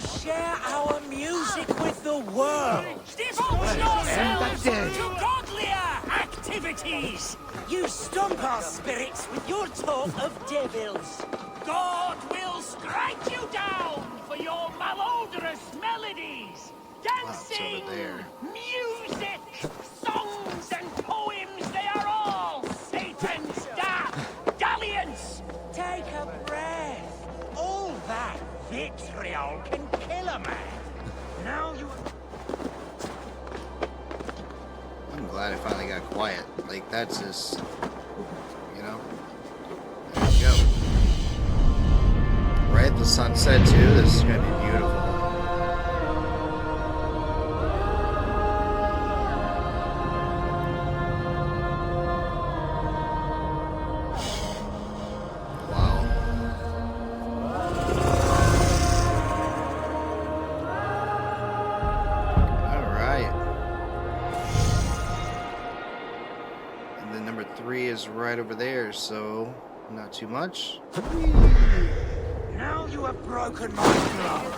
share our music with the world. Devote yourselves dead. to godlier activities. You stomp our spirits with your talk of devils. God will strike you down for your malodorous melodies. Dancing, there. music, songs and poems, they are all Satan's dalliance. Take a breath. All that vitriol can kill a man. Now you... I'm glad I finally got quiet. Like, that's just, you know. There we go. Right at the sunset, too. This is going to be beautiful. Wow. All right. And then number 3 is right over there, so not too much. Now you have broken my flow.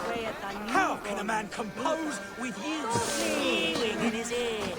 How can a man compose with you squealing in his ear?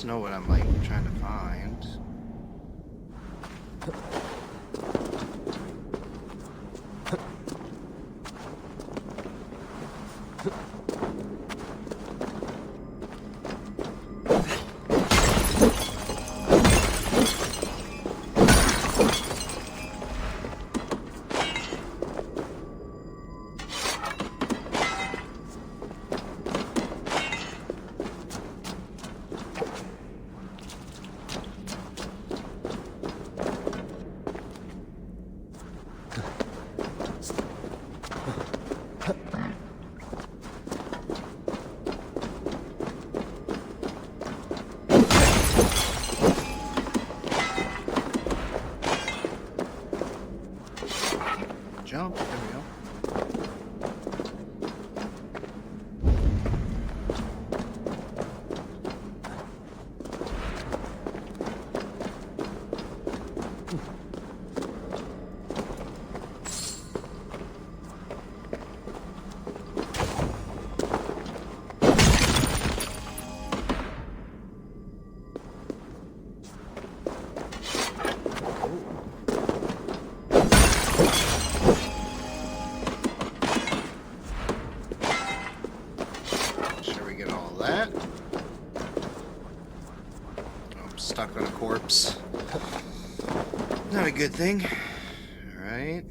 to know what I'm like trying to find. Jump, there we go. Stuck on a corpse. Not a good thing. Alright.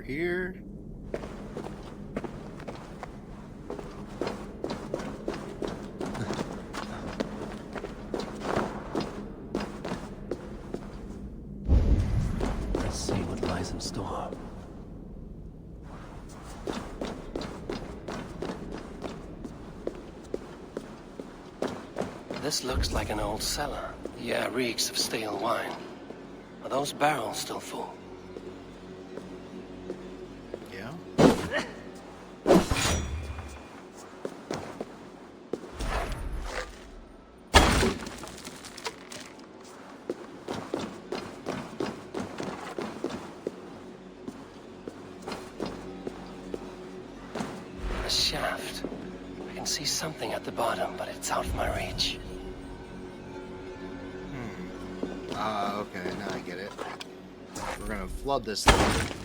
Here. Let's see what lies in store. This looks like an old cellar. Yeah, reeks of stale wine. Are those barrels still full? Shaft. I can see something at the bottom, but it's out of my reach. Okay, now I get it. We're gonna flood this thing.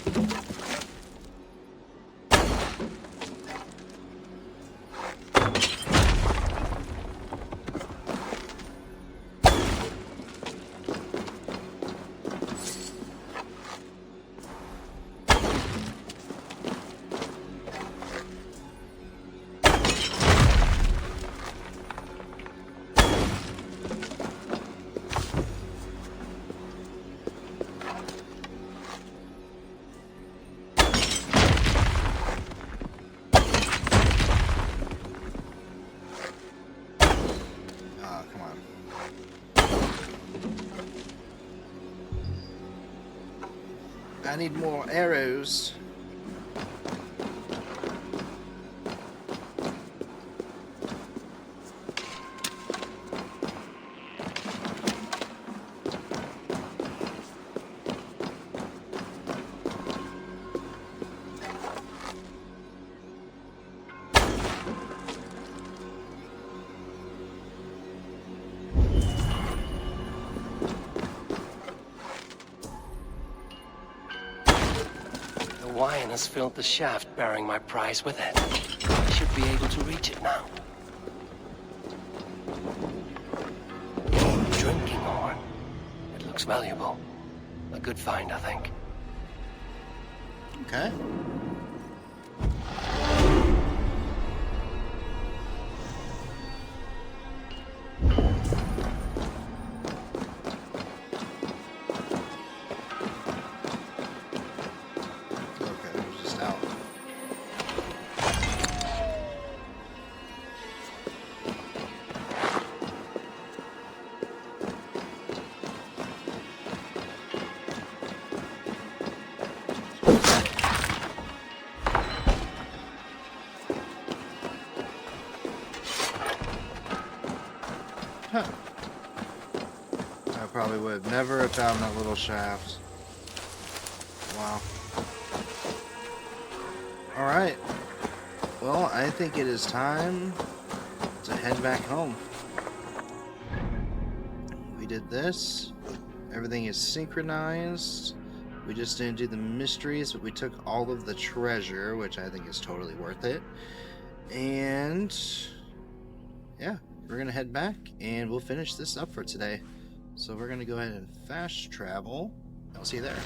I need more arrows. The wine has filled the shaft bearing my prize with it. I should be able to reach it now. Drinking horn. It looks valuable. A good find, I think. Okay. probably would have never found that little shaft. Wow. Alright. Well, I think it is time to head back home. We did this. Everything is synchronized. We just didn't do the mysteries, but we took all of the treasure, which I think is totally worth it. And yeah, we're gonna head back and we'll finish this up for today. So we're gonna go ahead and fast travel. I'll see you there.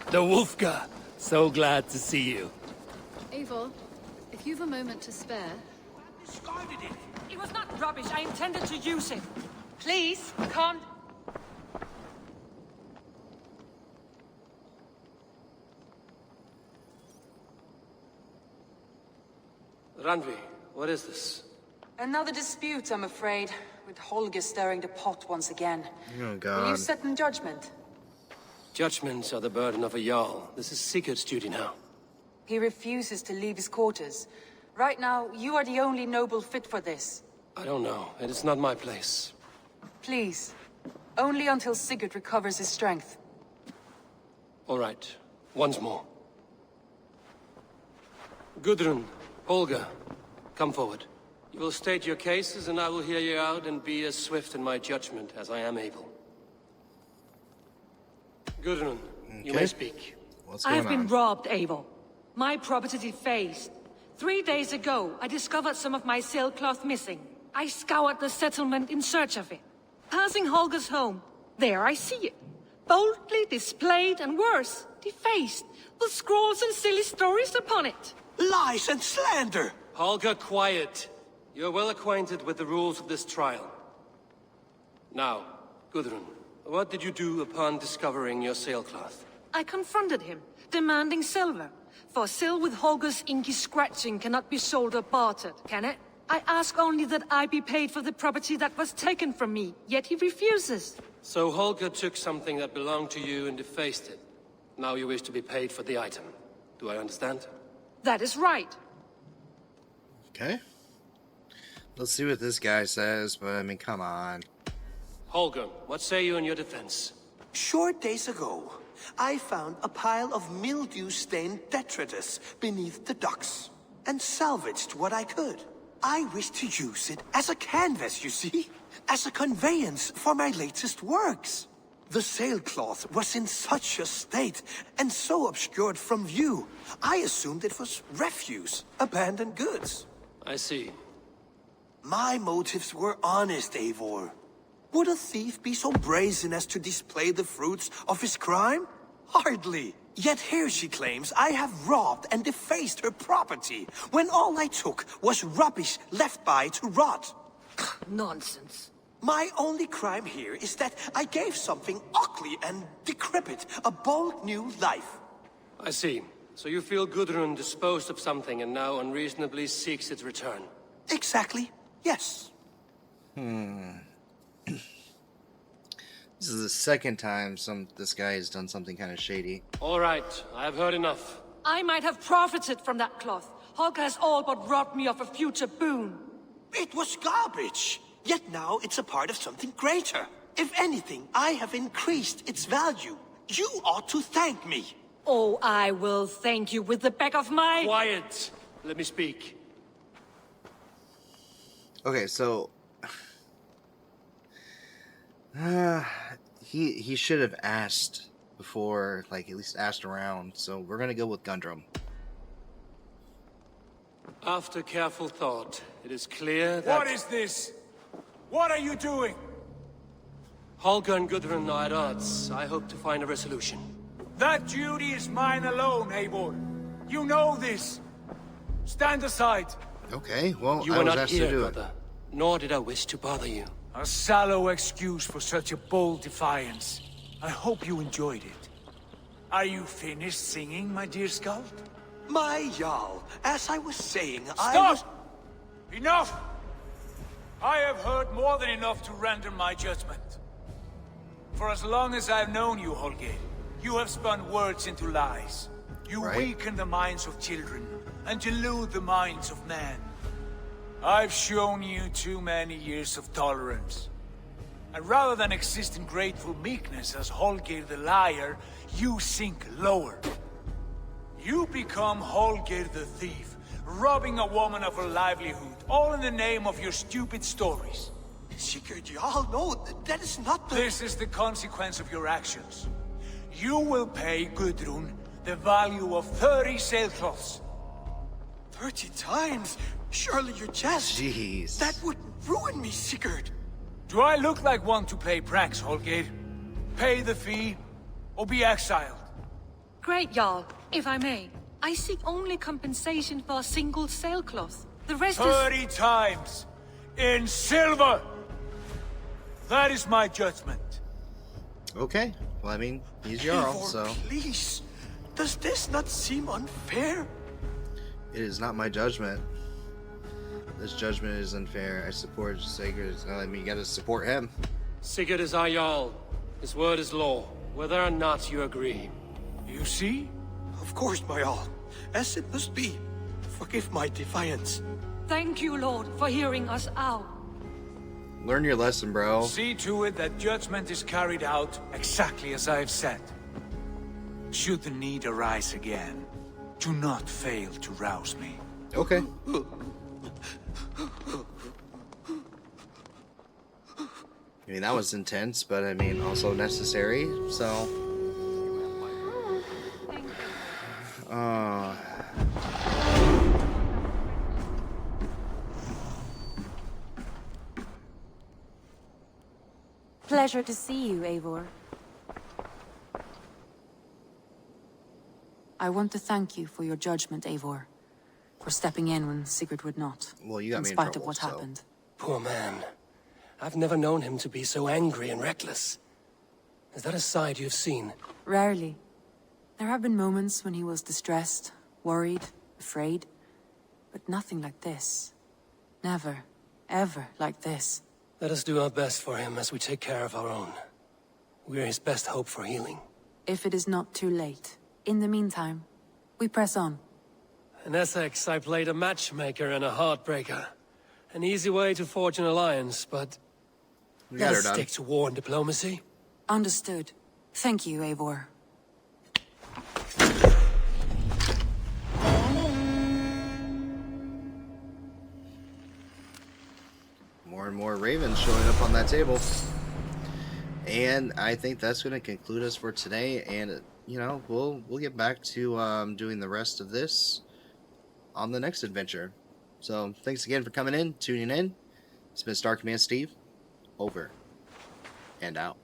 The Wolfgar. So glad to see you. Eivor, if you've a moment to spare... Discarded it. It was not rubbish. I intended to use it. Please, come. Randvi, what is this? Another dispute, I'm afraid, with Holger stirring the pot once again. Oh Will you god. sit in judgment? Judgments are the burden of a Jarl. This is Sigurd's duty now. He refuses to leave his quarters. Right now, you are the only noble fit for this. I don't know. It is not my place. Please. Only until Sigurd recovers his strength. All right. Once more. Gudrun, Holger, come forward. You will state your cases, and I will hear you out and be as swift in my judgment as I am able. Gudrun, you may speak. What's going I've been on? robbed, Eivor. My property defaced. 3 days ago, I discovered some of my sailcloth missing. I scoured the settlement in search of it. Passing Holger's home, there I see it. Boldly displayed and worse, defaced, with scrawls and silly stories upon it. Lies and slander! Holger, quiet. You're well acquainted with the rules of this trial. Now, Gudrun, what did you do upon discovering your sailcloth? I confronted him, demanding silver. For silver with Holger's inky scratching cannot be sold or bartered, can it? I ask only that I be paid for the property that was taken from me, yet he refuses. So Holger took something that belonged to you and defaced it. Now you wish to be paid for the item. Do I understand? That is right. Okay. Let's see what this guy says, but I mean, come on. Holger, what say you in your defense? Short days ago, I found a pile of mildew-stained detritus beneath the docks, and salvaged what I could. I wish to use it as a canvas, you see? As a conveyance for my latest works. The sailcloth was in such a state, and so obscured from view, I assumed it was refuse, abandoned goods. I see. My motives were honest, Eivor. Would a thief be so brazen as to display the fruits of his crime? Hardly. Yet here she claims I have robbed and defaced her property, when all I took was rubbish left by to rot. Nonsense. My only crime here is that I gave something ugly and decrepit a bold new life. I see. So you feel Gudrun disposed of something and now unreasonably seeks its return. Exactly, yes. This is the second time this guy has done something kind of shady. All right, I have heard enough. I might have profited from that cloth. Holger has all but robbed me of a future boon. It was garbage. Yet now it's a part of something greater. If anything, I have increased its value. You ought to thank me. Oh, I will thank you with the back of my... Quiet! Let me speak. Okay, so he should have asked before, like at least asked around. So we're gonna go with Gundrum. After careful thought, it is clear that... What is this? What are you doing? Holger and Gudrun are at odds. I hope to find a resolution. That duty is mine alone, Eivor. You know this. Stand aside. Okay, well, You I were was not asked here, to do it. brother. Nor did I wish to bother you. A sallow excuse for such a bold defiance. I hope you enjoyed it. Are you finished singing, my dear Skald? My Jarl, as I was saying, Stop! Enough! I have heard more than enough to render my judgment. For as long as I've known you, Holger, you have spun words into lies. You weaken the minds of children, and delude the minds of men. I've shown you too many years of tolerance. And rather than exist in grateful meekness as Holger the liar, you sink lower. You become Holger the thief, robbing a woman of her livelihood, all in the name of your stupid stories. Sigurd, Jarl, no, that is not the... This is the consequence of your actions. You will pay Gudrun the value of 30 sailcloths. 30 times? Surely you're jest. Jeez. That would ruin me, Sigurd. Do I look like one to play pranks, Holger? Pay the fee, or be exiled. Great, Jarl. If I may, I seek only compensation for a single sailcloth. The rest is... 30 times! In silver! That is my judgment. Okay, well, I mean, he's Jarl, Eivor, so please. Does this not seem unfair? it is not my judgment. This judgment is unfair. I support Sigurd. I mean, you gotta support him. Sigurd is our Jarl. His word is law, whether or not you agree. You see? Of course, my Jarl. As it must be. Forgive my defiance. Thank you, Lord, for hearing us out. Learn your lesson, bro. See to it that judgment is carried out exactly as I have said. Should the need arise again, do not fail to rouse me. Okay. I mean, that was intense, but I mean, also necessary, so... Pleasure to see you, Eivor. I want to thank you for your judgment, Eivor. For stepping in when Sigurd would not. Well, you got in me in spite trouble, of what so. happened. Poor man. I've never known him to be so angry and reckless. Is that a side you've seen? Rarely. There have been moments when he was distressed, worried, afraid. But nothing like this. Never, ever like this. Let us do our best for him as we take care of our own. We're his best hope for healing. If it is not too late. In the meantime, we press on. In Essex, I played a matchmaker and a heartbreaker. An easy way to forge an alliance, but We let got her us done. stick to war and diplomacy. Understood. Thank you, Eivor. More and more ravens showing up on that table. And I think that's going to conclude us for today. And you know, we'll get back to doing the rest of this on the next adventure. So thanks again for coming in, tuning in. It's been Star Command Steve. Over and out.